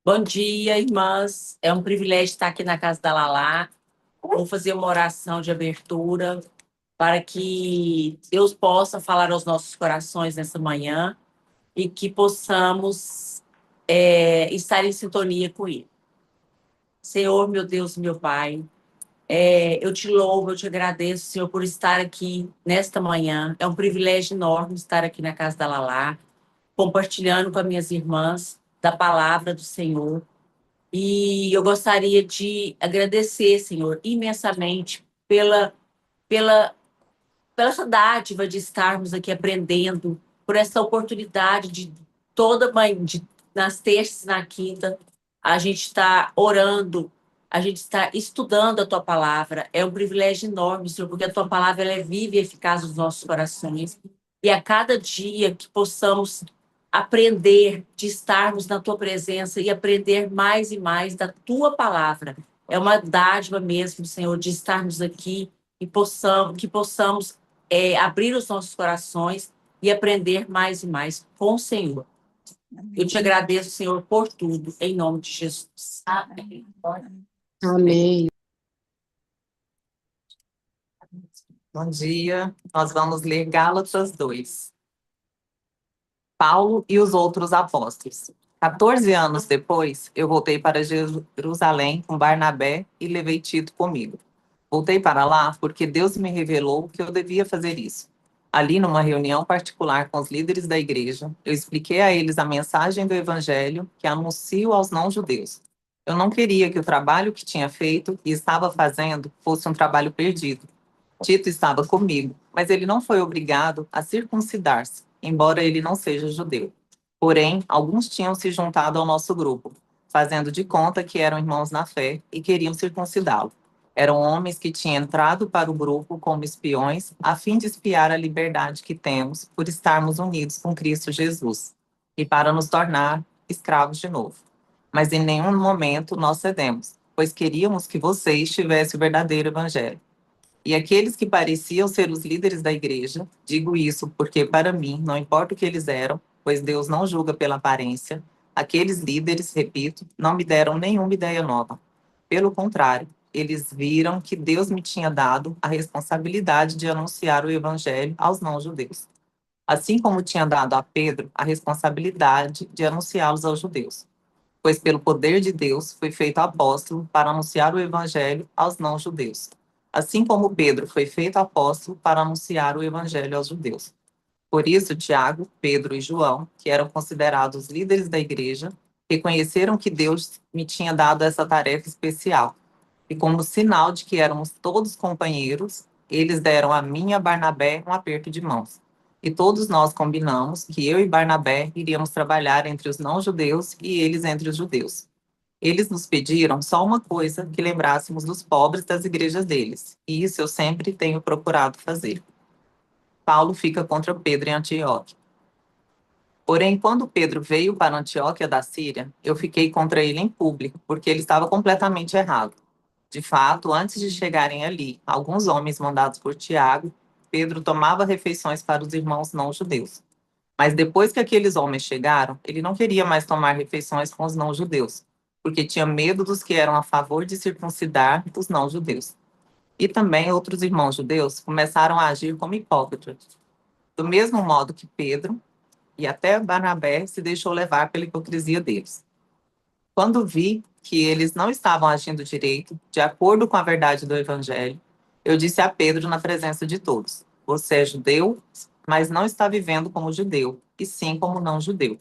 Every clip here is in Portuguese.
Bom dia, irmãs. É um privilégio estar aqui na casa da Lalá. Vou fazer uma oração de abertura para que Deus possa falar aos nossos corações nessa manhã e que possamos estar em sintonia com Ele. Senhor, meu Deus, meu Pai, eu te louvo, eu te agradeço, Senhor, por estar aqui nesta manhã. É um privilégio enorme estar aqui na casa da Lalá, compartilhando com as minhas irmãs da palavra do Senhor. E eu gostaria de agradecer, Senhor, imensamente pela, pela essa dádiva de estarmos aqui aprendendo, por essa oportunidade de toda manhã, nas terças e na quinta, a gente está orando, a gente está estudando a Tua palavra. É um privilégio enorme, Senhor, porque a Tua palavra ela é viva e eficaz nos nossos corações. E a cada dia que possamos aprender de estarmos na Tua presença e aprender mais e mais da Tua palavra. É uma dádiva mesmo, Senhor, de estarmos aqui e que possamos abrir os nossos corações e aprender mais e mais com o Senhor. Eu te agradeço, Senhor, por tudo, em nome de Jesus. Amém. Amém. Bom dia, nós vamos ler Gálatas 2. Paulo e os outros apóstolos. 14 anos depois, eu voltei para Jerusalém com Barnabé e levei Tito comigo. Voltei para lá porque Deus me revelou que eu devia fazer isso. Ali, numa reunião particular com os líderes da igreja, eu expliquei a eles a mensagem do evangelho que anuncio aos não-judeus. Eu não queria que o trabalho que tinha feito e estava fazendo fosse um trabalho perdido. Tito estava comigo, mas ele não foi obrigado a circuncidar-se, embora ele não seja judeu. Porém, alguns tinham se juntado ao nosso grupo, fazendo de conta que eram irmãos na fé e queriam circuncidá-lo. Eram homens que tinham entrado para o grupo como espiões, a fim de espiar a liberdade que temos por estarmos unidos com Cristo Jesus e para nos tornar escravos de novo. Mas em nenhum momento nós cedemos, pois queríamos que vocês tivessem o verdadeiro evangelho. E aqueles que pareciam ser os líderes da igreja, digo isso porque, para mim, não importa o que eles eram, pois Deus não julga pela aparência, aqueles líderes, repito, não me deram nenhuma ideia nova. Pelo contrário, eles viram que Deus me tinha dado a responsabilidade de anunciar o evangelho aos não-judeus, assim como tinha dado a Pedro a responsabilidade de anunciá-los aos judeus. Pois pelo poder de Deus foi feito apóstolo para anunciar o evangelho aos não-judeus, assim como Pedro foi feito apóstolo para anunciar o evangelho aos judeus. Por isso, Tiago, Pedro e João, que eram considerados líderes da igreja, reconheceram que Deus me tinha dado essa tarefa especial. E como sinal de que éramos todos companheiros, eles deram a mim e a Barnabé um aperto de mãos. E todos nós combinamos que eu e Barnabé iríamos trabalhar entre os não-judeus e eles entre os judeus. Eles nos pediram só uma coisa, que lembrássemos dos pobres das igrejas deles, e isso eu sempre tenho procurado fazer. Paulo fica contra Pedro em Antioquia. Porém, quando Pedro veio para Antioquia da Síria, eu fiquei contra ele em público, porque ele estava completamente errado. De fato, antes de chegarem ali, alguns homens mandados por Tiago, Pedro tomava refeições para os irmãos não-judeus. Mas depois que aqueles homens chegaram, ele não queria mais tomar refeições com os não-judeus, porque tinha medo dos que eram a favor de circuncidar os não-judeus. E também outros irmãos judeus começaram a agir como hipócritas, do mesmo modo que Pedro e até Barnabé se deixou levar pela hipocrisia deles. Quando vi que eles não estavam agindo direito, de acordo com a verdade do evangelho, eu disse a Pedro na presença de todos: você é judeu, mas não está vivendo como judeu, e sim como não judeu.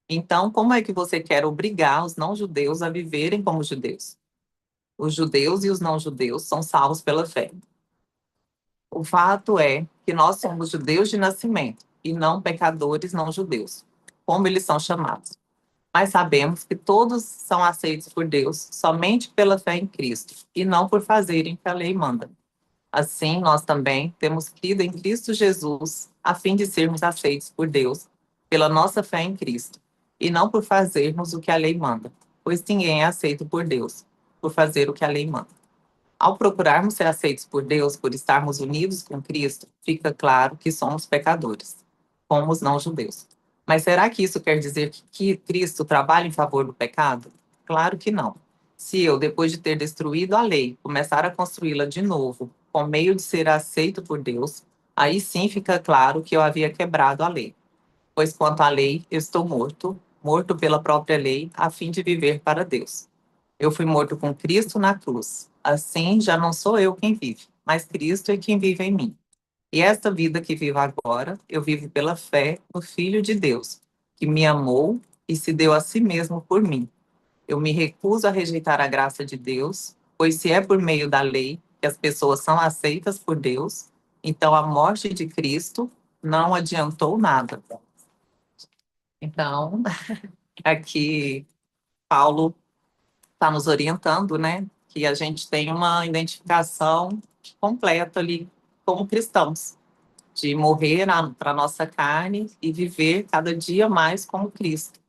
Então, como é que você quer obrigar os não-judeus a viverem como judeus? Os judeus e os não-judeus são salvos pela fé. O fato é que nós somos judeus de nascimento e não pecadores não-judeus, como eles são chamados. Mas sabemos que todos são aceitos por Deus somente pela fé em Cristo e não por fazerem o que a lei manda. Assim, nós também temos crido em Cristo Jesus a fim de sermos aceitos por Deus pela nossa fé em Cristo e não por fazermos o que a lei manda, pois ninguém é aceito por Deus por fazer o que a lei manda. Ao procurarmos ser aceitos por Deus por estarmos unidos com Cristo, fica claro que somos pecadores, como os não-judeus. Mas será que isso quer dizer que Cristo trabalha em favor do pecado? Claro que não. Se eu, depois de ter destruído a lei, começar a construí-la de novo, com meio de ser aceito por Deus, aí sim fica claro que eu havia quebrado a lei. Pois quanto à lei, eu estou morto, morto pela própria lei, a fim de viver para Deus. Eu fui morto com Cristo na cruz. Assim, já não sou eu quem vive, mas Cristo é quem vive em mim. E esta vida que vivo agora, eu vivo pela fé no Filho de Deus, que me amou e se deu a si mesmo por mim. Eu me recuso a rejeitar a graça de Deus, pois se é por meio da lei que as pessoas são aceitas por Deus, então a morte de Cristo não adiantou nada. Então, aqui Paulo está nos orientando, né, que a gente tem uma identificação completa ali como cristãos, de morrer para a nossa carne e viver cada dia mais como Cristo.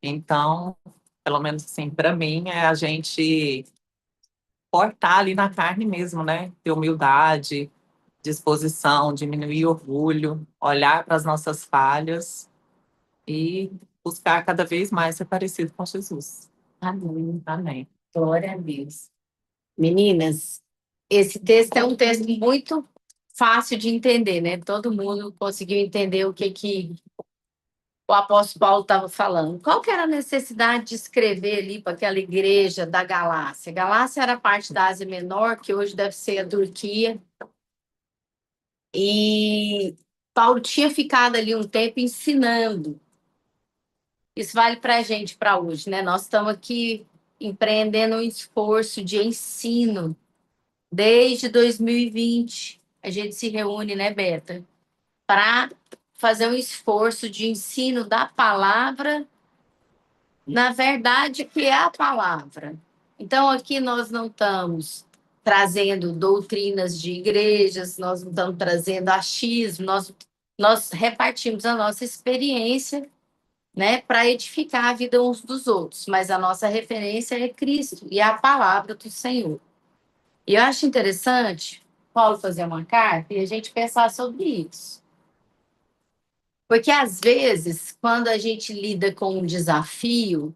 Então, pelo menos assim, para mim, é a gente cortar ali na carne mesmo, né? Ter humildade, disposição, diminuir orgulho, olhar para as nossas falhas e buscar cada vez mais ser parecido com Jesus. Amém. Amém. Glória a Deus. Meninas, esse texto é um texto muito fácil de entender, né? Todo mundo conseguiu entender o que o apóstolo Paulo estava falando. Qual que era a necessidade de escrever ali para aquela igreja da Galácia? Galácia era parte da Ásia Menor, que hoje deve ser a Turquia. E Paulo tinha ficado ali um tempo ensinando. Isso vale para a gente para hoje, né? Nós estamos aqui empreendendo um esforço de ensino desde 2020. A gente se reúne, né, Beta, para fazer um esforço de ensino da palavra, na verdade, que é a palavra. Então, aqui nós não estamos trazendo doutrinas de igrejas, nós não estamos trazendo achismo, nós repartimos a nossa experiência, né, para edificar a vida uns dos outros, mas a nossa referência é Cristo e a palavra do Senhor. E eu acho interessante Paulo fazer uma carta e a gente pensar sobre isso. Porque, às vezes, quando a gente lida com um desafio,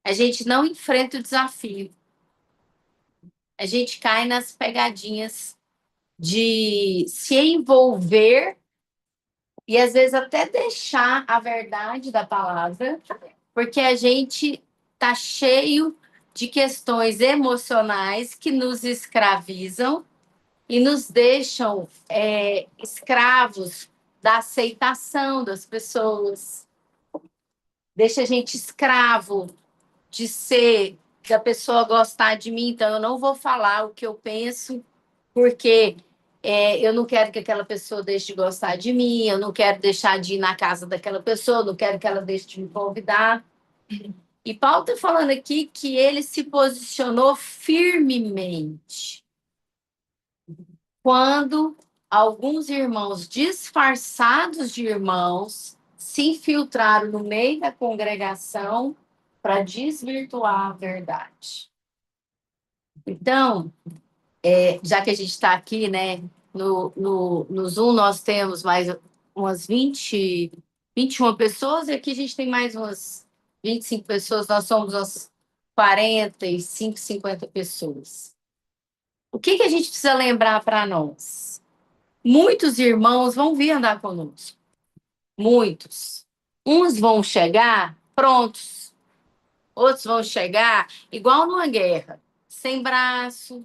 a gente não enfrenta o desafio. A gente cai nas pegadinhas de se envolver e, às vezes, até deixar a verdade da palavra, porque a gente está cheio de questões emocionais que nos escravizam e nos deixam escravos da aceitação das pessoas, deixa a gente escravo de ser, da pessoa gostar de mim, então eu não vou falar o que eu penso, porque eu não quero que aquela pessoa deixe de gostar de mim, eu não quero deixar de ir na casa daquela pessoa, eu não quero que ela deixe de me convidar. E Paulo está falando aqui que ele se posicionou firmemente quando alguns irmãos disfarçados de irmãos se infiltraram no meio da congregação para desvirtuar a verdade. Então, já que a gente está aqui, né, no Zoom nós temos mais umas 21 pessoas, e aqui a gente tem mais umas 25 pessoas, nós somos umas 45, 50 pessoas. O que a gente precisa lembrar para nós? Muitos irmãos vão vir andar conosco. Muitos. Uns vão chegar prontos, outros vão chegar igual numa guerra, sem braço,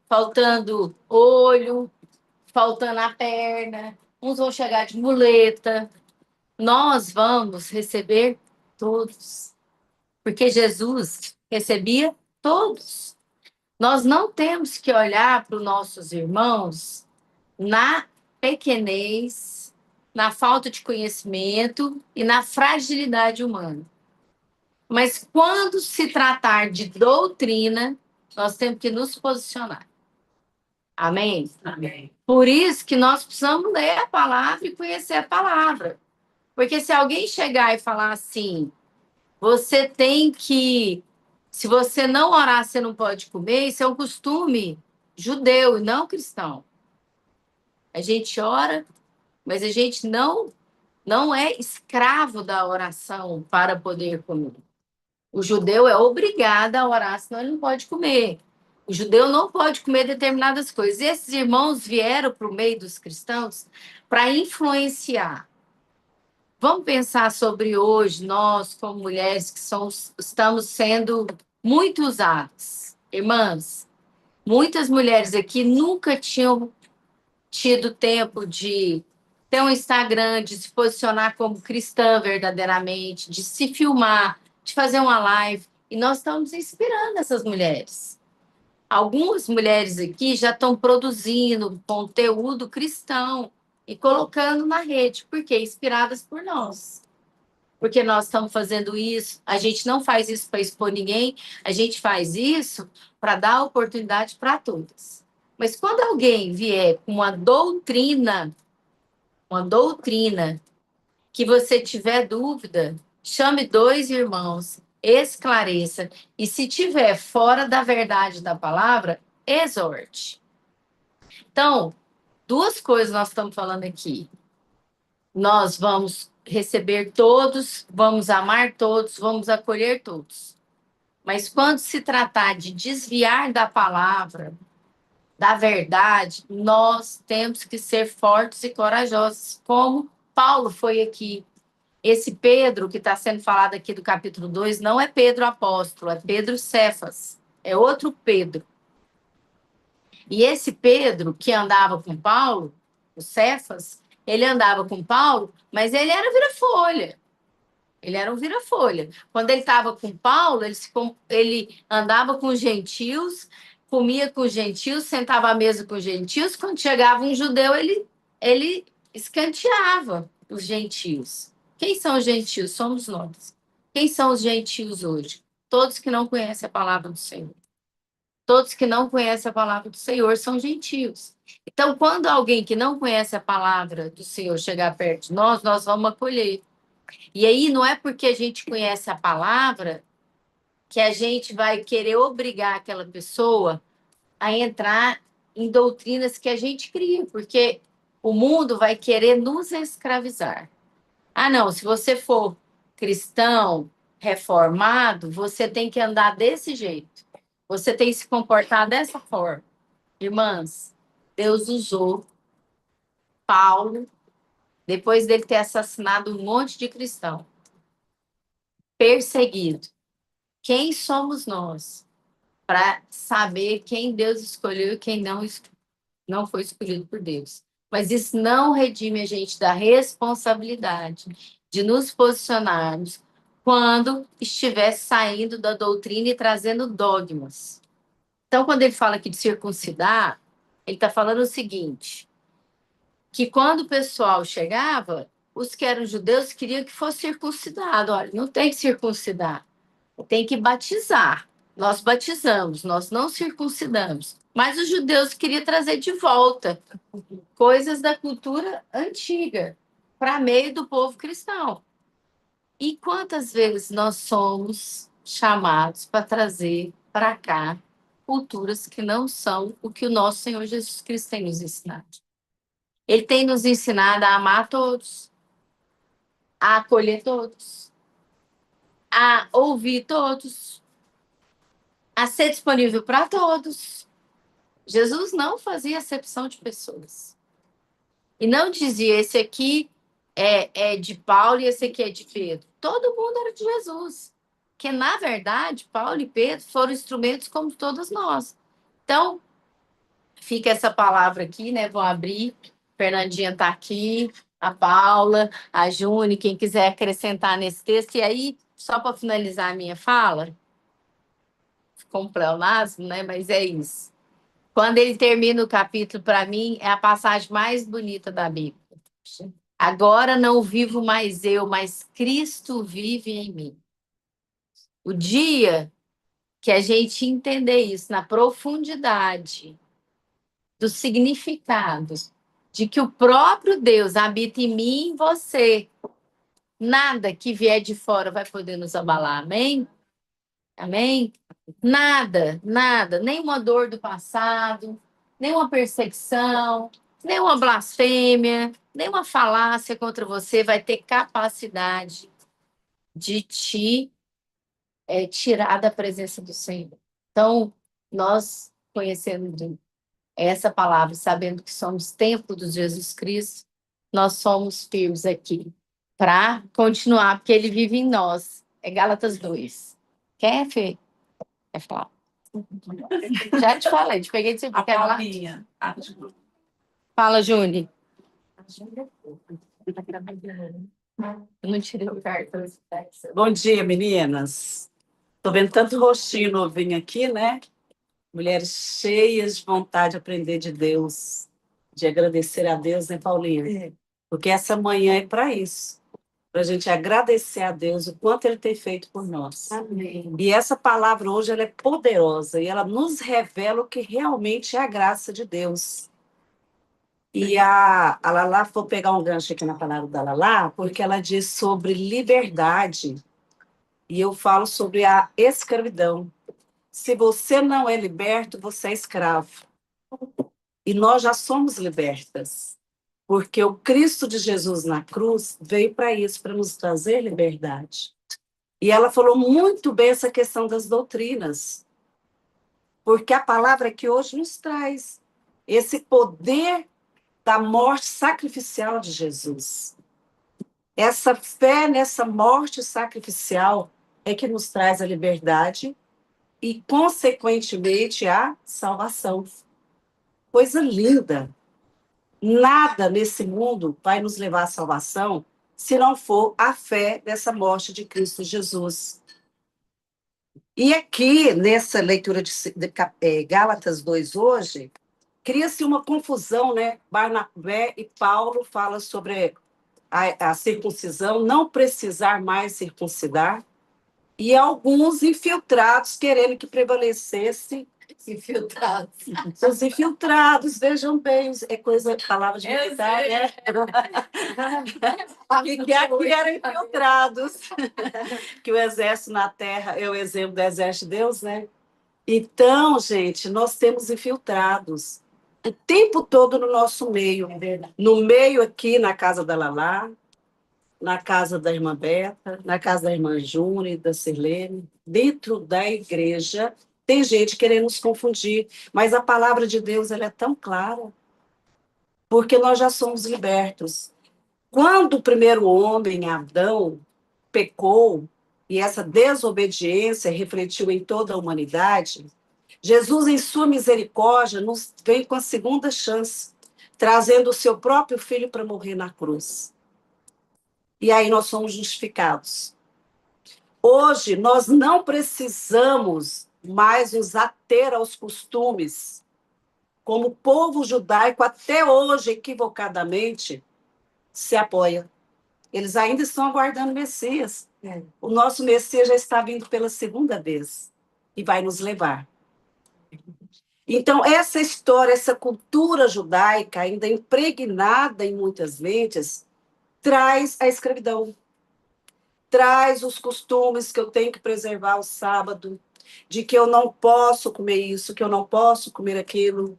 faltando olho, faltando a perna. Uns vão chegar de muleta. Nós vamos receber todos, porque Jesus recebia todos. Nós não temos que olhar para os nossos irmãos na pequenez, na falta de conhecimento e na fragilidade humana. Mas quando se tratar de doutrina, nós temos que nos posicionar. Amém? Amém. Por isso que nós precisamos ler a palavra e conhecer a palavra. Porque se alguém chegar e falar assim, você tem que, se você não orar, você não pode comer, isso é um costume judeu e não cristão. A gente ora, mas a gente não é escravo da oração para poder comer. O judeu é obrigado a orar, senão ele não pode comer. O judeu não pode comer determinadas coisas. E esses irmãos vieram para o meio dos cristãos para influenciar. Vamos pensar sobre hoje, nós, como mulheres, que estamos sendo muito usadas. Irmãs, muitas mulheres aqui nunca tinham tido tempo de ter um Instagram, de se posicionar como cristã verdadeiramente, de se filmar, de fazer uma live. E nós estamos inspirando essas mulheres. Algumas mulheres aqui já estão produzindo conteúdo cristão e colocando na rede, porque inspiradas por nós. Porque nós estamos fazendo isso, a gente não faz isso para expor ninguém, a gente faz isso para dar oportunidade para todas. Mas quando alguém vier com uma doutrina que você tiver dúvida, chame 2 irmãos, esclareça, e se tiver fora da verdade da palavra, exorte. Então, 2 coisas nós estamos falando aqui. Nós vamos receber todos, vamos amar todos, vamos acolher todos. Mas quando se tratar de desviar da palavra, da verdade, nós temos que ser fortes e corajosos, como Paulo foi aqui. Esse Pedro que está sendo falado aqui do capítulo 2 não é Pedro apóstolo, é Pedro Cefas, é outro Pedro. E esse Pedro que andava com Paulo, o Cefas, ele andava com Paulo, mas ele era vira-folha. Ele era um vira-folha. Quando ele estava com Paulo, ele andava com os gentios, comia com os gentios, sentava à mesa com os gentios. Quando chegava um judeu, ele escanteava os gentios. Quem são os gentios? Somos nós. Quem são os gentios hoje? Todos que não conhecem a palavra do Senhor. Todos que não conhecem a palavra do Senhor são gentios. Então, quando alguém que não conhece a palavra do Senhor chegar perto de nós, nós vamos acolher. E aí não é porque a gente conhece a palavra que a gente vai querer obrigar aquela pessoa a entrar em doutrinas que a gente cria, porque o mundo vai querer nos escravizar. Ah, não, se você for cristão, reformado, você tem que andar desse jeito. Você tem que se comportar dessa forma. Irmãs, Deus usou Paulo, depois dele ter assassinado um monte de cristão, perseguido. Quem somos nós para saber quem Deus escolheu e quem não foi escolhido por Deus? Mas isso não redime a gente da responsabilidade de nos posicionarmos quando estiver saindo da doutrina e trazendo dogmas. Então, quando ele fala aqui de circuncidar, ele está falando o seguinte, que quando o pessoal chegava, os que eram judeus queriam que fosse circuncidado. Olha, não tem que circuncidar, tem que batizar. Nós batizamos, nós não circuncidamos. Mas os judeus queriam trazer de volta coisas da cultura antiga para meio do povo cristão. E quantas vezes nós somos chamados para trazer para cá culturas que não são o que o nosso Senhor Jesus Cristo tem nos ensinado? Ele tem nos ensinado a amar todos, a acolher todos, a ouvir todos, a ser disponível para todos. Jesus não fazia acepção de pessoas. E não dizia, esse aqui é de Paulo e esse aqui é de Pedro. Todo mundo era de Jesus. Porque, na verdade, Paulo e Pedro foram instrumentos como todos nós. Então, fica essa palavra aqui, né? Vou abrir. Fernandinha está aqui, a Paula, a Júnia, quem quiser acrescentar nesse texto. E aí, só para finalizar a minha fala, ficou um pleonasmo, né? Mas é isso. Quando ele termina o capítulo, para mim, é a passagem mais bonita da Bíblia. Agora não vivo mais eu, mas Cristo vive em mim. O dia que a gente entender isso na profundidade do significado de que o próprio Deus habita em mim e em você, nada que vier de fora vai poder nos abalar, amém? Amém? Nada, nada, nenhuma dor do passado, nenhuma perseguição, nenhuma blasfêmia, nenhuma falácia contra você vai ter capacidade de te tirar da presença do Senhor. Então, nós conhecendo essa palavra, sabendo que somos templo de Jesus Cristo, nós somos firmes aqui para continuar, porque ele vive em nós. É Gálatas 2. Quer, Fê? Quer falar? Já te falei, te peguei de você. A Quer falar? Paulinha. Fala, Júnior. Eu não tirei o cartão. Bom dia, meninas. Estou vendo tanto rostinho novinho aqui, né? Mulheres cheias de vontade de aprender de Deus, de agradecer a Deus, né, Paulinha? Porque essa manhã é para isso, para a gente agradecer a Deus o quanto Ele tem feito por nós. Amém. E essa palavra hoje ela é poderosa e ela nos revela o que realmente é a graça de Deus. E a Lalá, vou pegar um gancho aqui na palavra da Lalá, porque ela diz sobre liberdade. E eu falo sobre a escravidão. Se você não é liberto, você é escravo. E nós já somos libertas. Porque o Cristo de Jesus na cruz veio para isso, para nos trazer liberdade. E ela falou muito bem essa questão das doutrinas. Porque a palavra que hoje nos traz esse poder da morte sacrificial de Jesus. Essa fé nessa morte sacrificial é que nos traz a liberdade e, consequentemente, a salvação. Coisa linda. Nada nesse mundo vai nos levar à salvação se não for a fé nessa morte de Cristo Jesus. E aqui, nessa leitura de Gálatas 2 hoje, cria-se uma confusão, né? Barnabé e Paulo falam sobre a circuncisão, não precisar mais circuncidar, e alguns infiltrados querendo que prevalecesse. Infiltrados. Os infiltrados, vejam bem, é coisa, palavra de militar, né? Que aqui eram infiltrados. Que o exército na terra é o exemplo do exército de Deus, né? Então, gente, nós temos infiltrados o tempo todo no nosso meio. No meio aqui, na casa da Lalá, na casa da irmã Beta, na casa da irmã Júnia, da Sirlene, dentro da igreja, tem gente querendo nos confundir, mas a palavra de Deus ela é tão clara, porque nós já somos libertos. Quando o primeiro homem, Adão, pecou, e essa desobediência refletiu em toda a humanidade, Jesus, em sua misericórdia, nos veio com a segunda chance, trazendo o seu próprio filho para morrer na cruz. E aí nós somos justificados. Hoje, nós não precisamos mais nos ater aos costumes, como o povo judaico, até hoje, equivocadamente, se apoia. Eles ainda estão aguardando o Messias. O nosso Messias já está vindo pela segunda vez e vai nos levar. Então, essa história, essa cultura judaica, ainda impregnada em muitas mentes, traz a escravidão. Traz os costumes que eu tenho que preservar o sábado, de que eu não posso comer isso, que eu não posso comer aquilo.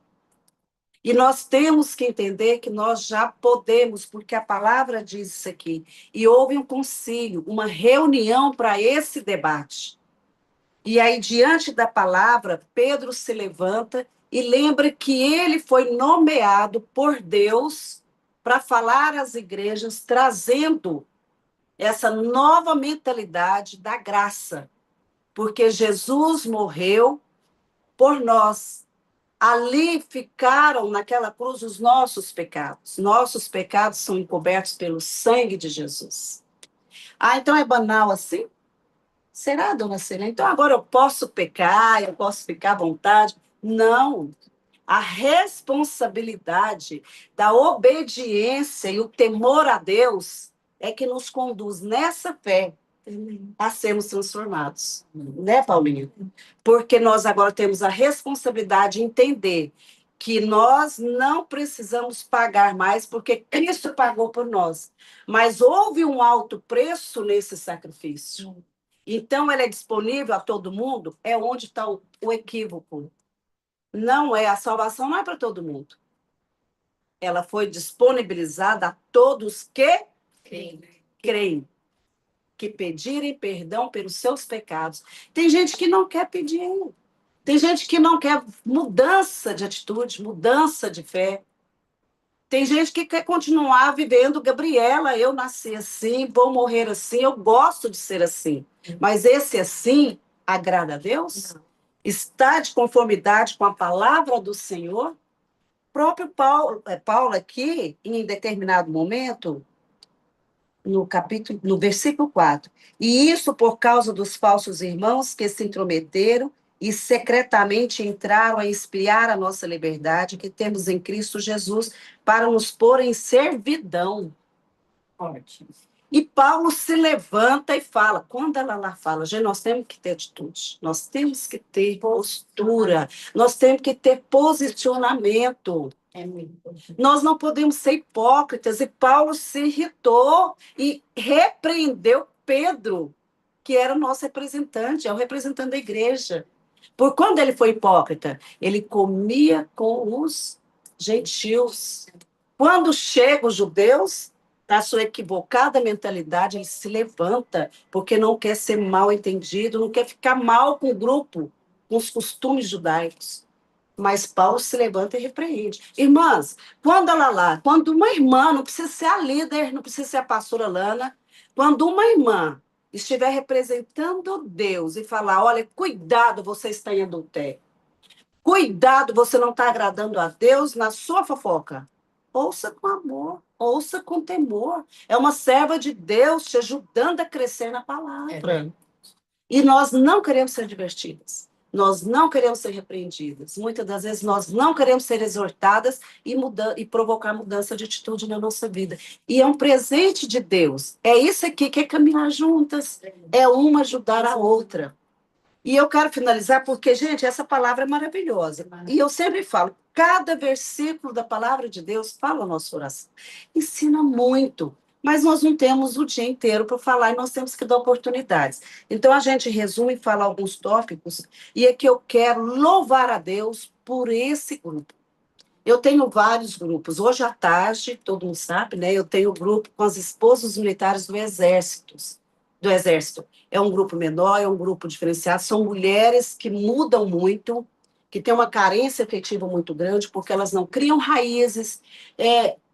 E nós temos que entender que nós já podemos, porque a palavra diz isso aqui. E houve um concílio, uma reunião para esse debate. E aí, diante da palavra, Pedro se levanta e lembra que ele foi nomeado por Deus para falar às igrejas, trazendo essa nova mentalidade da graça, porque Jesus morreu por nós. Ali ficaram naquela cruz os nossos pecados. Nossos pecados são encobertos pelo sangue de Jesus. Ah, então é banal assim? Será, dona Celina? Então agora eu posso pecar, eu posso ficar à vontade? Não. A responsabilidade da obediência e o temor a Deus é que nos conduz nessa fé a sermos transformados. Né, Paulinha? Porque nós agora temos a responsabilidade de entender que nós não precisamos pagar mais, porque Cristo pagou por nós. Mas houve um alto preço nesse sacrifício. Então, ela é disponível a todo mundo? É onde está o equívoco. Não é, a salvação não é para todo mundo. Ela foi disponibilizada a todos que creem. que pedirem perdão pelos seus pecados. Tem gente que não quer pedir. Tem gente que não quer mudança de atitude, mudança de fé. Tem gente que quer continuar vivendo, Gabriela, eu nasci assim, vou morrer assim, eu gosto de ser assim. Mas esse assim agrada a Deus? Está de conformidade com a palavra do Senhor? O próprio Paulo aqui, em determinado momento, no versículo 4. E isso por causa dos falsos irmãos que se intrometeram e secretamente entraram a espiar a nossa liberdade que temos em Cristo Jesus para nos pôr em servidão. Ótimo. E Paulo se levanta e fala, quando ela lá fala, gente, nós temos que ter atitude, nós temos que ter postura, nós temos que ter posicionamento. É muito. Nós não podemos ser hipócritas. E Paulo se irritou e repreendeu Pedro, que era o nosso representante, é o representante da igreja. Por quando ele foi hipócrita? Ele comia com os gentios. Quando chegam os judeus, na sua equivocada mentalidade, ele se levanta, porque não quer ser mal entendido, não quer ficar mal com o grupo, com os costumes judaicos. Mas Paulo se levanta e repreende. Irmãs, quando uma irmã, não precisa ser a líder, não precisa ser a pastora Lana, quando uma irmã estiver representando Deus e falar, olha, cuidado, você está em adultério. Cuidado, você não está agradando a Deus na sua fofoca. Ouça com amor, ouça com temor. É uma serva de Deus te ajudando a crescer na palavra. E nós não queremos ser divertidas. Nós não queremos ser repreendidas. Muitas das vezes nós não queremos ser exortadas e provocar mudança de atitude na nossa vida. E é um presente de Deus. É isso aqui que é caminhar juntas. É uma ajudar a outra. E eu quero finalizar porque, gente, essa palavra é maravilhosa. E eu sempre falo, cada versículo da palavra de Deus fala a nossa oração. Ensina muito. Mas nós não temos o dia inteiro para falar e nós temos que dar oportunidades. Então, a gente resume e fala alguns tópicos, e é que eu quero louvar a Deus por esse grupo. Eu tenho vários grupos. Hoje à tarde, todo mundo sabe, né? Eu tenho um grupo com as esposas militares do Exército. É um grupo menor, é um grupo diferenciado. São mulheres que mudam muito, que têm uma carência afetiva muito grande, porque elas não criam raízes.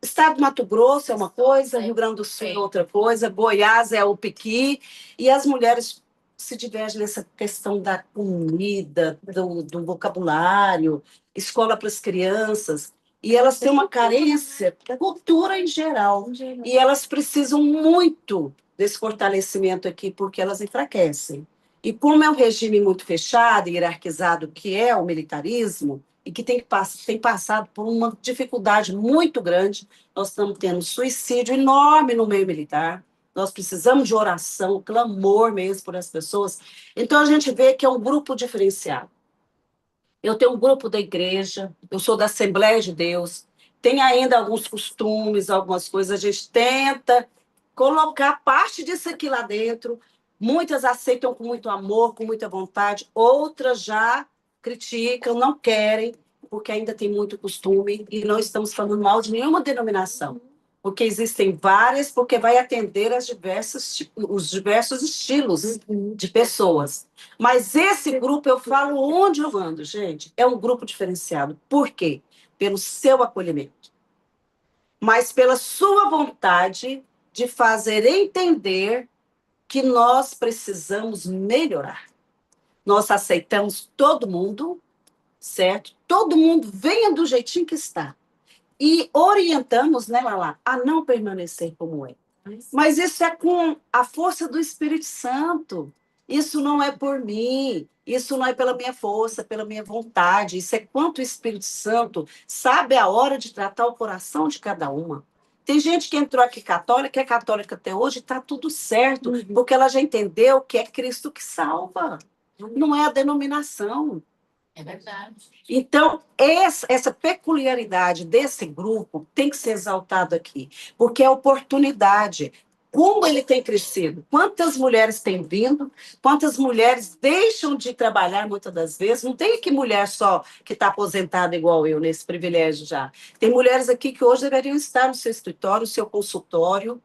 Estado do Mato Grosso é uma coisa, Rio Grande do Sul é outra coisa, Goiás é o piqui, e as mulheres se divergem nessa questão da comida, do vocabulário, escola para as crianças, e elas têm uma carência, cultura em geral, e elas precisam muito desse fortalecimento aqui, porque elas enfraquecem. E como é um regime muito fechado e hierarquizado, que é o militarismo, e que tem passado por uma dificuldade muito grande, nós estamos tendo um suicídio enorme no meio militar, nós precisamos de oração, clamor mesmo por as pessoas. Então, a gente vê que é um grupo diferenciado. Eu tenho um grupo da igreja, eu sou da Assembleia de Deus, tem ainda alguns costumes, algumas coisas, a gente tenta colocar parte disso aqui lá dentro. Muitas aceitam com muito amor, com muita vontade, outras já criticam, não querem, porque ainda tem muito costume, e não estamos falando mal de nenhuma denominação, porque existem várias, porque vai atender os diversos estilos de pessoas. Mas esse grupo, eu falo onde eu ando, gente, é um grupo diferenciado. Por quê? Pelo seu acolhimento, mas pela sua vontade de fazer entender que nós precisamos melhorar. Nós aceitamos todo mundo, certo? Todo mundo venha do jeitinho que está. E orientamos, né, Lala, a não permanecer como é. Mas isso é com a força do Espírito Santo. Isso não é por mim, isso não é pela minha força, pela minha vontade. Isso é quanto o Espírito Santo sabe a hora de tratar o coração de cada uma. Tem gente que entrou aqui católica, que é católica até hoje, está tudo certo, porque ela já entendeu que é Cristo que salva. Não é a denominação. É verdade. Então, essa peculiaridade desse grupo tem que ser exaltado aqui, porque é oportunidade. Como ele tem crescido? Quantas mulheres têm vindo? Quantas mulheres deixam de trabalhar muitas das vezes? Não tem aqui mulher só que está aposentada igual eu, nesse privilégio já. Tem mulheres aqui que hoje deveriam estar no seu escritório, no seu consultório,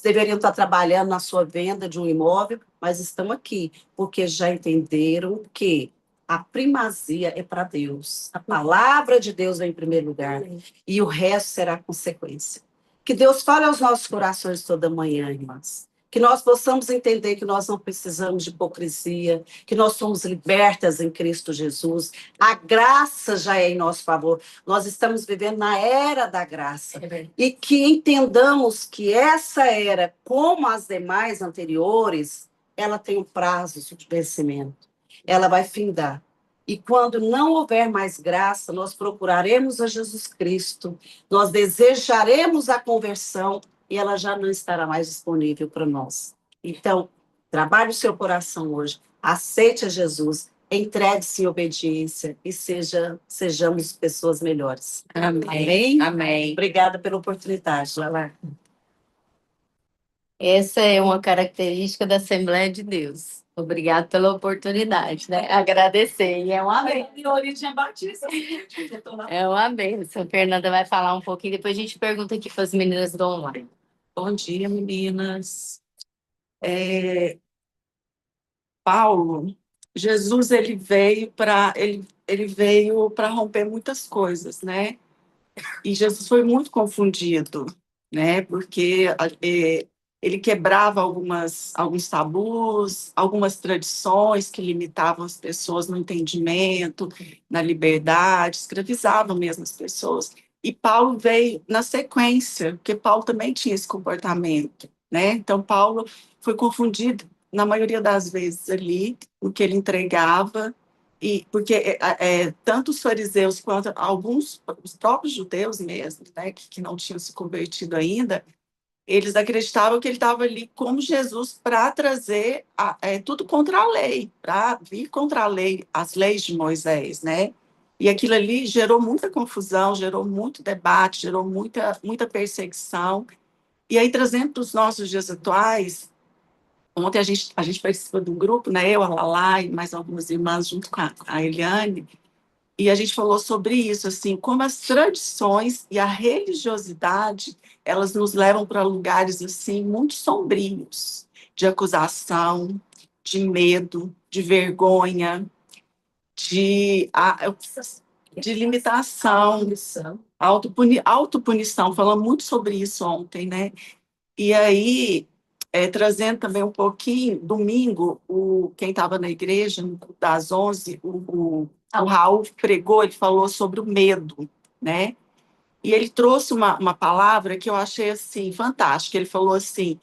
deveriam estar trabalhando na sua venda de um imóvel, mas estão aqui, porque já entenderam que a primazia é para Deus. A palavra de Deus vem em primeiro lugar, e o resto será consequência. Que Deus fale aos nossos corações toda manhã, irmãs. Que nós possamos entender que nós não precisamos de hipocrisia, que nós somos libertas em Cristo Jesus. A graça já é em nosso favor. Nós estamos vivendo na era da graça. E que entendamos que essa era, como as demais anteriores, ela tem um prazo de vencimento. Ela vai findar. E quando não houver mais graça, nós procuraremos a Jesus Cristo, nós desejaremos a conversão, e ela já não estará mais disponível para nós. Então, trabalhe o seu coração hoje, aceite a Jesus, entregue-se em obediência e sejamos pessoas melhores. Amém. Amém. Obrigada pela oportunidade, Lala. Essa é uma característica da Assembleia de Deus. Obrigado pela oportunidade, né? Agradecer. E é uma benção. De origem batista. É uma benção. A Fernanda vai falar um pouquinho, depois a gente pergunta aqui para as meninas do online. Bom dia, meninas. Paulo, Jesus ele veio para romper muitas coisas, né? E Jesus foi muito confundido, né? Porque ele quebrava alguns tabus, algumas tradições que limitavam as pessoas no entendimento, na liberdade, escravizavam mesmo as pessoas. E Paulo veio na sequência, porque Paulo também tinha esse comportamento, né? Então, Paulo foi confundido, na maioria das vezes, ali, no que ele entregava, e porque tanto os fariseus quanto os próprios judeus mesmo, né, que não tinham se convertido ainda, eles acreditavam que ele estava ali como Jesus para trazer tudo contra a lei, para vir contra a lei, as leis de Moisés, né? E aquilo ali gerou muita confusão, gerou muito debate, gerou muita perseguição. E aí, trazendo para os nossos dias atuais, ontem a gente participou de um grupo, né? Eu, a Lala e mais algumas irmãs junto com a Eliane, e a gente falou sobre isso, assim, como as tradições e a religiosidade, elas nos levam para lugares, assim, muito sombrios, de acusação, de medo, de vergonha, de limitação, autopunição, falamos muito sobre isso ontem, né? E aí, trazendo também um pouquinho, domingo, quem estava na igreja, das 11, o Raul pregou, ele falou sobre o medo, né? E ele trouxe uma palavra que eu achei, assim, fantástica. Ele falou assim,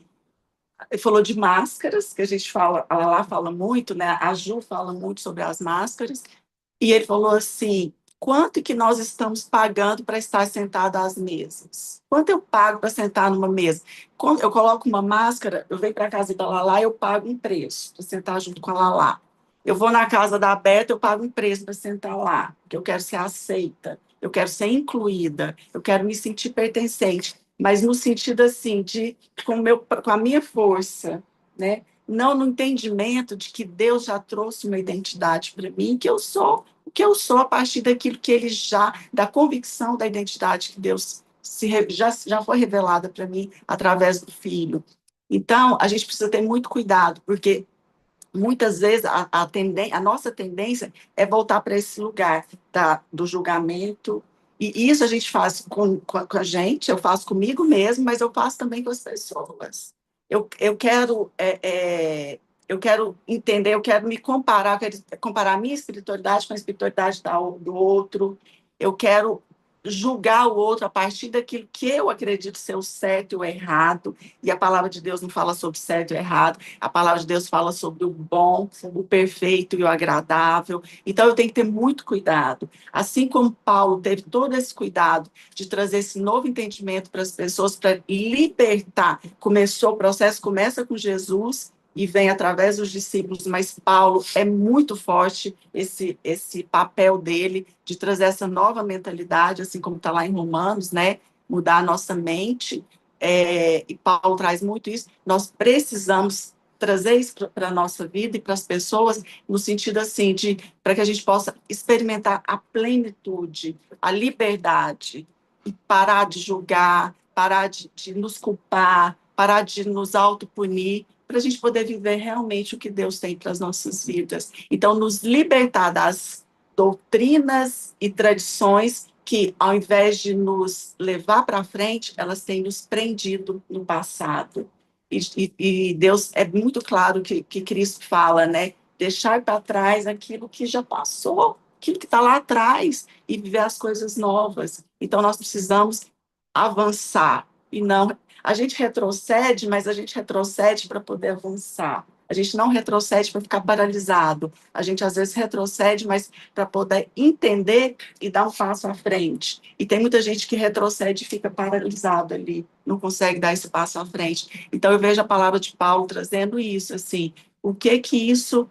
ele falou de máscaras, que a gente fala, ela lá fala muito, né? A Ju fala muito sobre as máscaras, e ele falou assim, quanto que nós estamos pagando para estar sentado às mesas? Quanto eu pago para sentar numa mesa? Quando eu coloco uma máscara, eu venho para a casa da Lala, eu pago um preço para sentar junto com a Lala. Eu vou na casa da Berta, eu pago um preço para sentar lá, porque eu quero ser aceita, eu quero ser incluída, eu quero me sentir pertencente, mas no sentido assim, com a minha força, né? Não no entendimento de que Deus já trouxe uma identidade para mim, que eu sou o que eu sou a partir daquilo que ele da convicção da identidade que Deus já foi revelada para mim através do Filho. Então, a gente precisa ter muito cuidado, porque muitas vezes a nossa tendência é voltar para esse lugar do julgamento, e isso a gente faz com a gente, eu faço comigo mesmo, mas eu faço também com as pessoas. Eu quero entender, eu quero me comparar, eu quero comparar a minha espiritualidade com a espiritualidade do outro, eu quero julgar o outro a partir daquilo que eu acredito ser o certo e o errado, e a palavra de Deus não fala sobre certo e errado, a palavra de Deus fala sobre o bom, o perfeito e o agradável. Então eu tenho que ter muito cuidado, assim como Paulo teve todo esse cuidado de trazer esse novo entendimento para as pessoas, para libertar. O processo começa com Jesus e vem através dos discípulos, mas Paulo é muito forte esse papel dele de trazer essa nova mentalidade, assim como está lá em Romanos, né? Mudar a nossa mente, e Paulo traz muito isso. Nós precisamos trazer isso para a nossa vida e para as pessoas, no sentido assim, para que a gente possa experimentar a plenitude, a liberdade, e parar de julgar, parar de nos culpar, parar de nos autopunir, para a gente poder viver realmente o que Deus tem para as nossas vidas. Então, nos libertar das doutrinas e tradições que, ao invés de nos levar para frente, elas têm nos prendido no passado. E Deus é muito claro que Cristo fala, né? Deixar para trás aquilo que já passou, aquilo que está lá atrás, e viver as coisas novas. Então, nós precisamos avançar e não. A gente retrocede, mas a gente retrocede para poder avançar. A gente não retrocede para ficar paralisado. A gente, às vezes, retrocede, mas para poder entender e dar um passo à frente. E tem muita gente que retrocede e fica paralisado ali, não consegue dar esse passo à frente. Então, eu vejo a palavra de Paulo trazendo isso, assim, o que isso,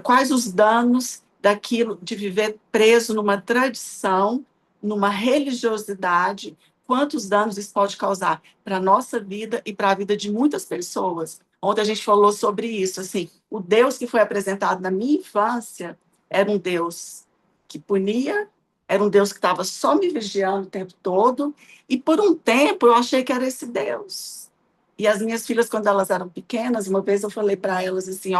quais os danos daquilo de viver preso numa tradição, numa religiosidade, quantos danos isso pode causar para a nossa vida e para a vida de muitas pessoas. Ontem a gente falou sobre isso, assim, o Deus que foi apresentado na minha infância era um Deus que punia, era um Deus que estava só me vigiando o tempo todo, e por um tempo eu achei que era esse Deus. E as minhas filhas, quando elas eram pequenas, uma vez eu falei para elas assim,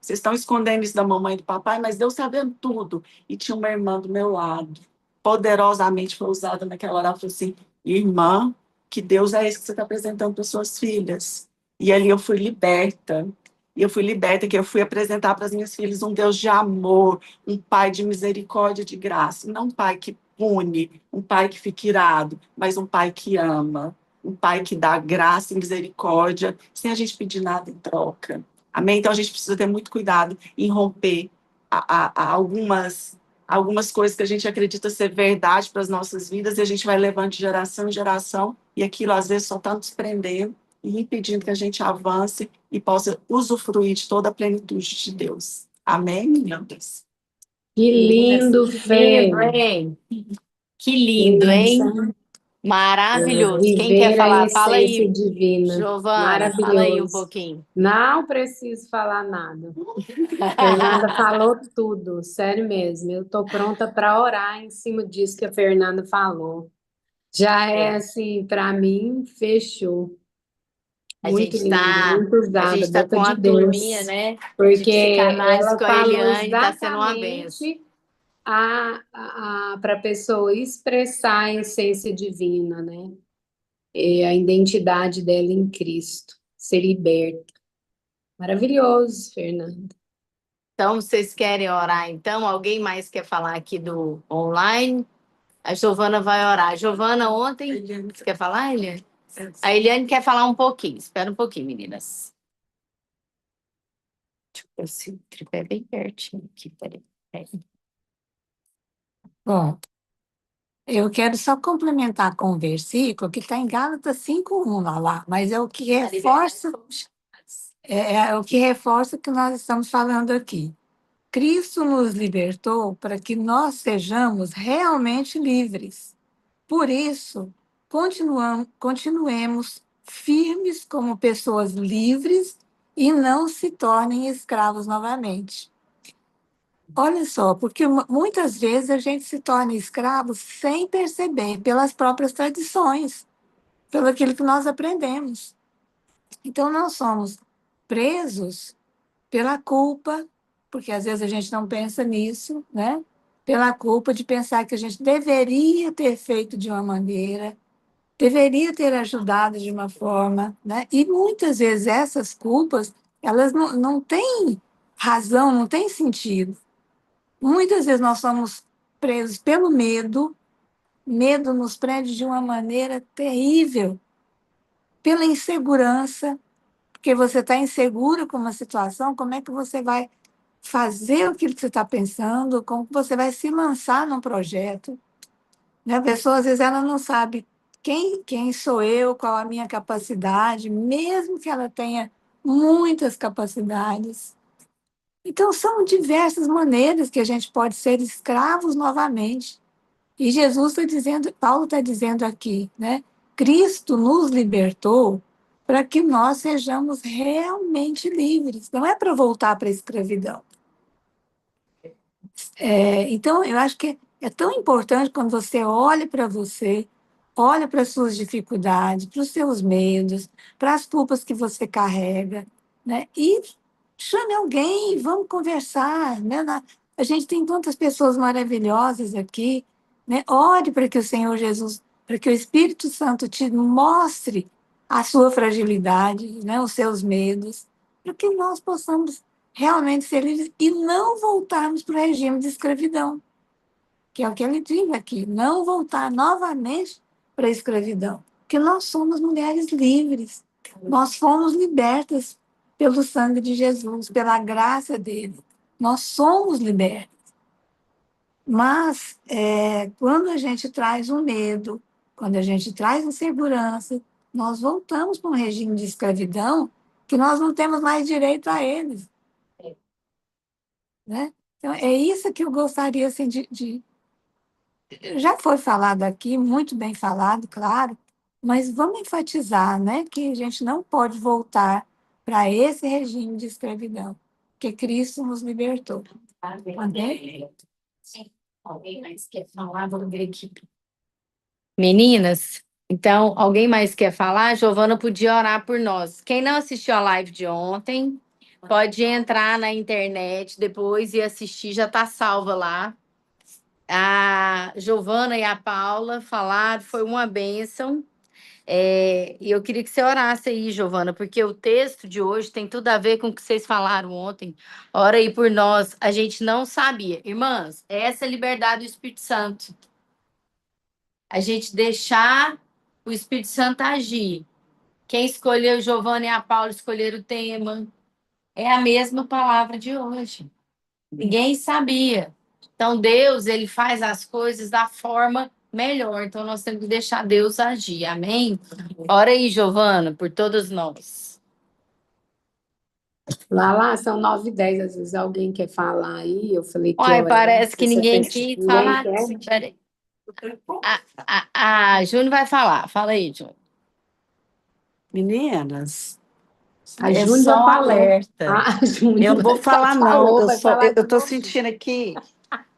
vocês estão escondendo isso da mamãe e do papai, mas Deus está vendo tudo. E tinha uma irmã do meu lado, poderosamente foi usada naquela hora, ela falou assim, irmã, que Deus é esse que você está apresentando para suas filhas? E ali eu fui liberta. E eu fui liberta, que eu fui apresentar para as minhas filhas um Deus de amor, um pai de misericórdia, de graça. Não um pai que pune, um pai que fica irado, mas um pai que ama, um pai que dá graça e misericórdia, sem a gente pedir nada em troca. Amém? Então a gente precisa ter muito cuidado em romper algumas coisas que a gente acredita ser verdade para as nossas vidas, e a gente vai levando de geração em geração, e aquilo às vezes só está nos prendendo e impedindo que a gente avance e possa usufruir de toda a plenitude de Deus. Amém, meninas? Que lindo, Fê. Hein? Que lindo, hein? Maravilhoso. Quem quer Viver a falar? Fala essência aí, divina. Giovana. Fala aí um Maravilhoso. pouquinho. Não preciso falar nada. Fernanda falou tudo, sério mesmo. Eu estou pronta para orar em cima disso que a Fernanda falou. Já é assim, para mim, fechou. A Muito gente lindo, tá, muito a usada, gente tá boca com de a Deus. turminha, né? De Porque psicanálise ela com a falou Eliane, tá sendo uma benção. exatamente para a pessoa expressar a essência divina, né? E a identidade dela em Cristo, ser liberta. Maravilhoso, Fernanda. Então, vocês querem orar, então? Alguém mais quer falar aqui do online? A Giovana vai orar. Giovana, ontem... Você quer falar, Eliane? A Eliane quer falar um pouquinho. Espera um pouquinho, meninas. Deixa eu ver se o tripé é bem pertinho aqui. Peraí. Bom, eu quero só complementar com o versículo que está em Gálatas 5:1 lá, mas é o que reforça, é o que reforça o que nós estamos falando aqui. Cristo nos libertou para que nós sejamos realmente livres. Por isso, continuemos firmes como pessoas livres e não se tornem escravos novamente. Olha só, porque muitas vezes a gente se torna escravo sem perceber, pelas próprias tradições, pelo aquilo que nós aprendemos. Então, nós somos presos pela culpa, porque às vezes a gente não pensa nisso, né? Pela culpa de pensar que a gente deveria ter feito de uma maneira, deveria ter ajudado de uma forma, né? E muitas vezes essas culpas, elas não têm razão, não têm sentido. Muitas vezes nós somos presos pelo medo, medo nos prende de uma maneira terrível, pela insegurança, porque você está inseguro com uma situação, como é que você vai fazer aquilo que você está pensando, como que você vai se lançar num projeto. Né? A pessoa, às vezes, ela não sabe quem sou eu, qual a minha capacidade, mesmo que ela tenha muitas capacidades. Então, são diversas maneiras que a gente pode ser escravos novamente. E Jesus está dizendo, Paulo está dizendo aqui, né? Cristo nos libertou para que nós sejamos realmente livres. Não é para voltar para a escravidão. Então, eu acho que é tão importante quando você olha para você, Olha para as suas dificuldades, para os seus medos, para as culpas que você carrega, né? E chame alguém, vamos conversar, né? A gente tem tantas pessoas maravilhosas aqui, né? Ore para que o Senhor Jesus, para que o Espírito Santo te mostre a sua fragilidade, né? Os seus medos, para que nós possamos realmente ser livres e não voltarmos para o regime de escravidão, que é o que ele diz aqui, não voltar novamente para a escravidão, porque nós somos mulheres livres, nós fomos libertas pelo sangue de Jesus, pela graça dele, nós somos libertas. Mas quando a gente traz o medo, quando a gente traz insegurança, nós voltamos para um regime de escravidão que nós não temos mais direito a eles, né? Então, é isso que eu gostaria assim, já foi falado aqui, muito bem falado, claro, mas vamos enfatizar, né, que a gente não pode voltar para esse regime de escravidão, que Cristo nos libertou. Amém? Alguém mais quer falar? Vamos ver aqui. Meninas, então, alguém mais quer falar? A Giovana podia orar por nós. Quem não assistiu a live de ontem, pode entrar na internet depois e assistir, já está salva lá. A Giovana e a Paula falaram, foi uma bênção. E eu queria que você orasse aí, Giovana, porque o texto de hoje tem tudo a ver com o que vocês falaram ontem. Ora aí por nós, a gente não sabia. Irmãs, essa é a liberdade do Espírito Santo. A gente deixar o Espírito Santo agir. Quem escolheu, Giovana e a Paula escolheram o tema. É a mesma palavra de hoje. Ninguém sabia. Então, Deus, ele faz as coisas da forma melhor. Então, nós temos que deixar Deus agir. Amém? Ora aí, Giovana, por todos nós. Lá, são 9h10, às vezes alguém quer falar aí, eu falei que Ai, eu parece que essa ninguém pessoa- quis ninguém falar. quer. Peraí. A Júnior vai falar. Fala aí, Júnior. Meninas, A é Júnior só já um falou. alerta. A Júnior Eu não vou falar, não. falou, vai falar Eu de tô novo. sentindo aqui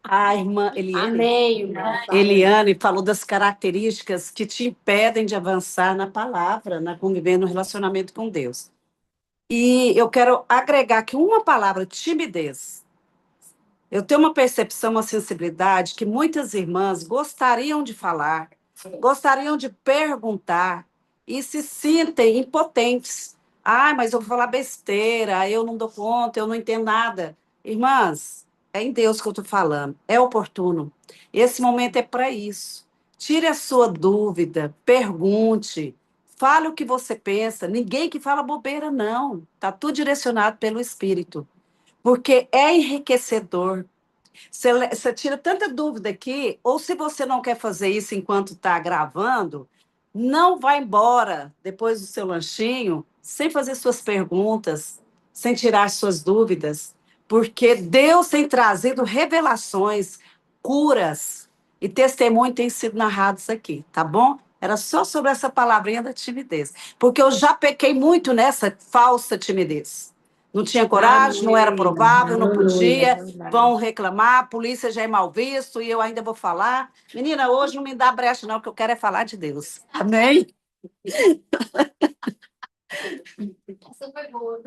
a irmã Amém, irmã. Eliane falou das características que te impedem de avançar na palavra, na conviver no relacionamento com Deus. E eu quero agregar aqui uma palavra, timidez. Eu tenho uma percepção, uma sensibilidade que muitas irmãs gostariam de falar, gostariam de perguntar e se sentem impotentes. Ah, mas eu vou falar besteira, eu não dou conta, eu não entendo nada. Irmãs, é em Deus que eu estou falando, é oportuno. Esse momento é para isso. Tire a sua dúvida, pergunte, fale o que você pensa. Ninguém que fala bobeira, não. Está tudo direcionado pelo Espírito. Porque é enriquecedor. Você tira tanta dúvida aqui, ou se você não quer fazer isso enquanto está gravando, não vá embora depois do seu lanchinho sem fazer suas perguntas, sem tirar suas dúvidas, porque Deus tem trazido revelações, curas e testemunhos têm sido narrados aqui, tá bom? Era só sobre essa palavrinha da timidez, porque eu já pequei muito nessa falsa timidez. Não tinha coragem, não era Amém. provável, não Aleluia, podia. verdade. Vão reclamar, a polícia já é mal visto e eu ainda vou falar. Menina, hoje não me dá brecha, não, que eu quero é falar de Deus. Amém? Essa foi boa.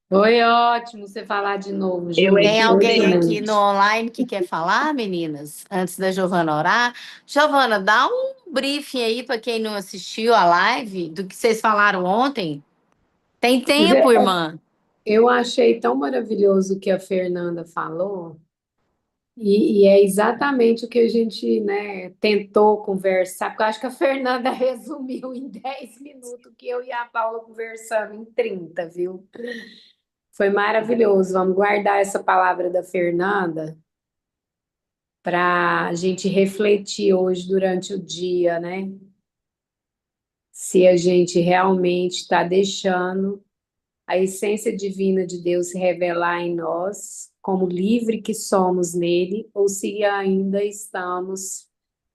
Foi ótimo você falar de novo, Júnior. Tem alguém aqui Excelente. no online que quer falar, meninas? Antes da Giovana orar. Giovana, dá um briefing aí para quem não assistiu a live do que vocês falaram ontem. Tem tempo, irmã? Eu achei tão maravilhoso o que a Fernanda falou, e é exatamente o que a gente, né, tentou conversar, porque eu acho que a Fernanda resumiu em 10 minutos o que eu e a Paula conversamos em 30, viu? Foi maravilhoso. Vamos guardar essa palavra da Fernanda para a gente refletir hoje durante o dia, né? Se a gente realmente está deixando a essência divina de Deus se revelar em nós, como livre que somos nele, ou se ainda estamos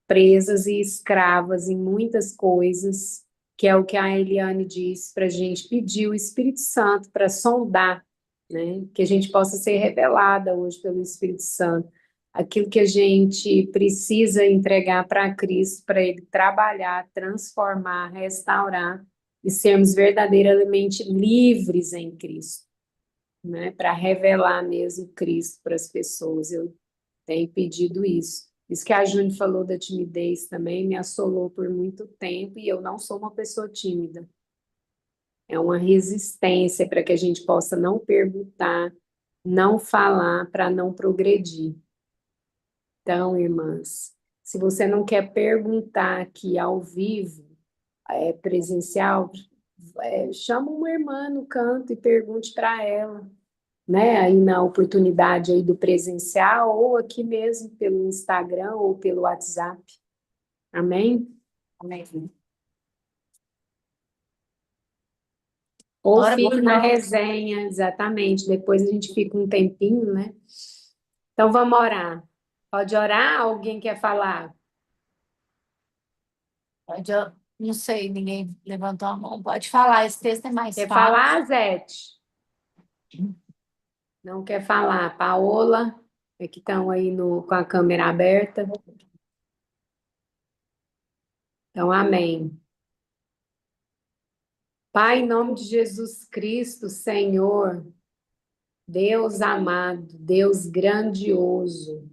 presas e escravas em muitas coisas, que é o que a Eliane disse, para a gente pedir o Espírito Santo para sondar, né? Que a gente possa ser revelada hoje pelo Espírito Santo. aquilo que a gente precisa entregar para Cristo, para Ele trabalhar, transformar, restaurar e sermos verdadeiramente livres em Cristo, né? Para revelar mesmo Cristo para as pessoas. Eu tenho pedido isso. Isso que a Júnia falou da timidez também me assolou por muito tempo e eu não sou uma pessoa tímida. É uma resistência para que a gente possa não perguntar, não falar, para não progredir. Então, irmãs, se você não quer perguntar aqui ao vivo, presencial, chama uma irmã no canto e pergunte para ela, né? Aí na oportunidade aí do presencial, ou aqui mesmo pelo Instagram ou pelo WhatsApp. Amém? Amém. Ou Ora, fique boa na noite. resenha, exatamente. Depois a gente fica um tempinho, né? Então vamos orar. Pode orar? Alguém quer falar? Não sei, ninguém levantou a mão. Pode falar, esse texto é mais Quer fácil. falar, Zete? Não quer falar. Paola, que estão aí com a câmera aberta. Então, amém. Pai, em nome de Jesus Cristo, Senhor, Deus amado, Deus grandioso,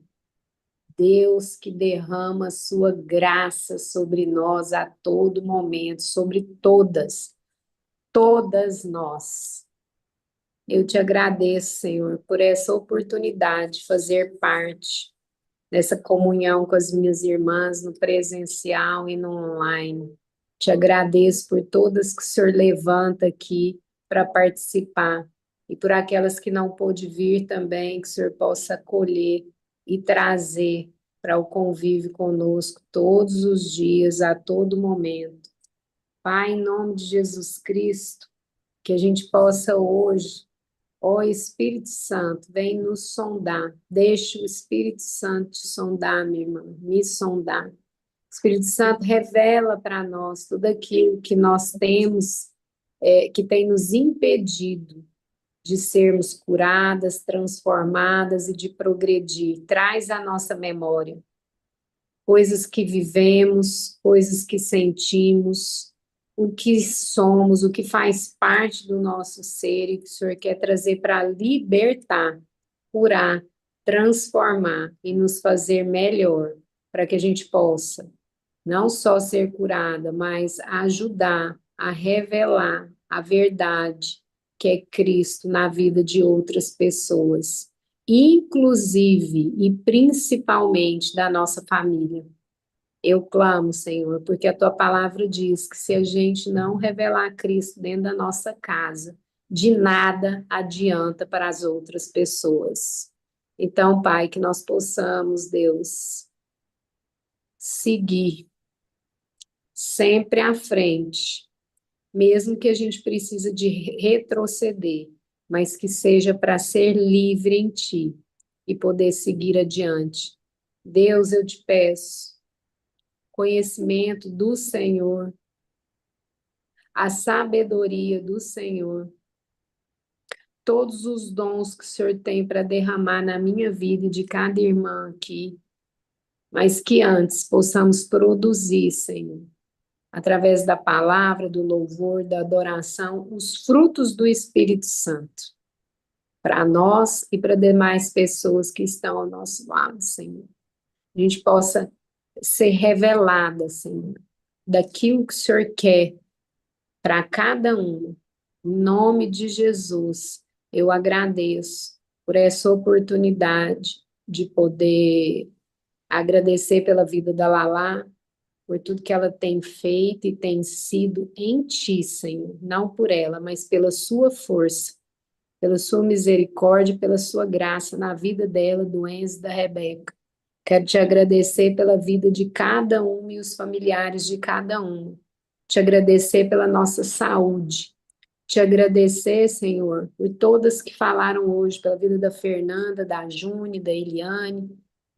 Deus que derrama sua graça sobre nós a todo momento, sobre todas nós. Eu te agradeço, Senhor, por essa oportunidade de fazer parte dessa comunhão com as minhas irmãs no presencial e no online. Te agradeço por todas que o Senhor levanta aqui para participar e por aquelas que não pôde vir também, que o Senhor possa acolher e trazer para o convívio conosco todos os dias, a todo momento. Pai, em nome de Jesus Cristo, que a gente possa hoje, ó Espírito Santo, vem nos sondar. Deixa o Espírito Santo te sondar, minha irmã, me sondar. Espírito Santo, revela para nós tudo aquilo que nós temos, que tem nos impedido de sermos curadas, transformadas e de progredir. Traz à nossa memória coisas que vivemos, coisas que sentimos, o que somos, o que faz parte do nosso ser e que o Senhor quer trazer para libertar, curar, transformar e nos fazer melhor, para que a gente possa não só ser curada, mas ajudar a revelar a verdade que é Cristo na vida de outras pessoas, inclusive e principalmente da nossa família. Eu clamo, Senhor, porque a tua palavra diz que se a gente não revelar Cristo dentro da nossa casa, de nada adianta para as outras pessoas. Então, Pai, que nós possamos, Deus, seguir sempre à frente, mesmo que a gente precise de retroceder, mas que seja para ser livre em Ti e poder seguir adiante. Deus, eu te peço conhecimento do Senhor, a sabedoria do Senhor, todos os dons que o Senhor tem para derramar na minha vida e de cada irmã aqui, mas que antes possamos produzir, Senhor, através da palavra, do louvor, da adoração, os frutos do Espírito Santo, para nós e para demais pessoas que estão ao nosso lado, Senhor. A gente possa ser revelada, Senhor, daquilo que o Senhor quer para cada um. Em nome de Jesus, eu agradeço por essa oportunidade de poder agradecer pela vida da Lalá, por tudo que ela tem feito e tem sido em Ti, Senhor, não por ela, mas pela Sua força, pela Sua misericórdia, pela Sua graça na vida dela, do Enzo e da Rebeca. Quero te agradecer pela vida de cada um e os familiares de cada um. Te agradecer pela nossa saúde. Te agradecer, Senhor, por todas que falaram hoje, pela vida da Fernanda, da Júnia, da Eliane,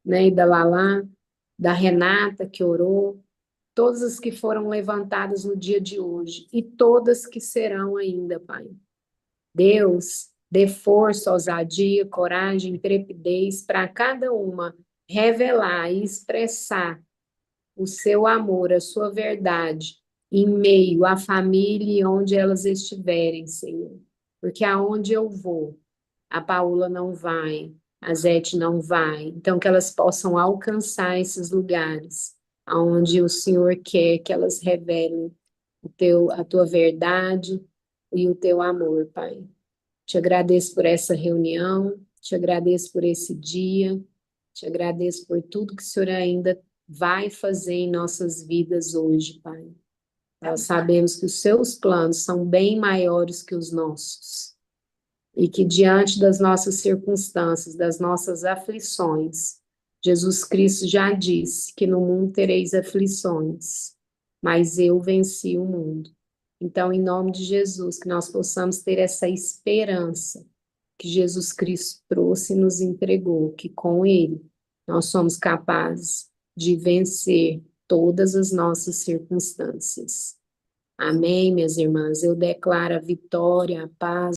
né, e da Lalá, da Renata, que orou, todas as que foram levantadas no dia de hoje e todas que serão ainda, Pai. Deus, dê força, ousadia, coragem, intrepidez para cada uma revelar e expressar o seu amor, a sua verdade, em meio à família e onde elas estiverem, Senhor. Porque aonde eu vou, a Paula não vai, a Zete não vai. Então, que elas possam alcançar esses lugares, aonde o Senhor quer que elas revelem a tua verdade e o teu amor, Pai. Te agradeço por essa reunião, te agradeço por esse dia, te agradeço por tudo que o Senhor ainda vai fazer em nossas vidas hoje, Pai. Nós sabemos que os seus planos são bem maiores que os nossos. E que diante das nossas circunstâncias, das nossas aflições, Jesus Cristo já disse que no mundo tereis aflições, mas eu venci o mundo. Então, em nome de Jesus, que nós possamos ter essa esperança que Jesus Cristo trouxe e nos entregou, que com Ele nós somos capazes de vencer todas as nossas circunstâncias. Amém, minhas irmãs? Eu declaro a vitória, a paz,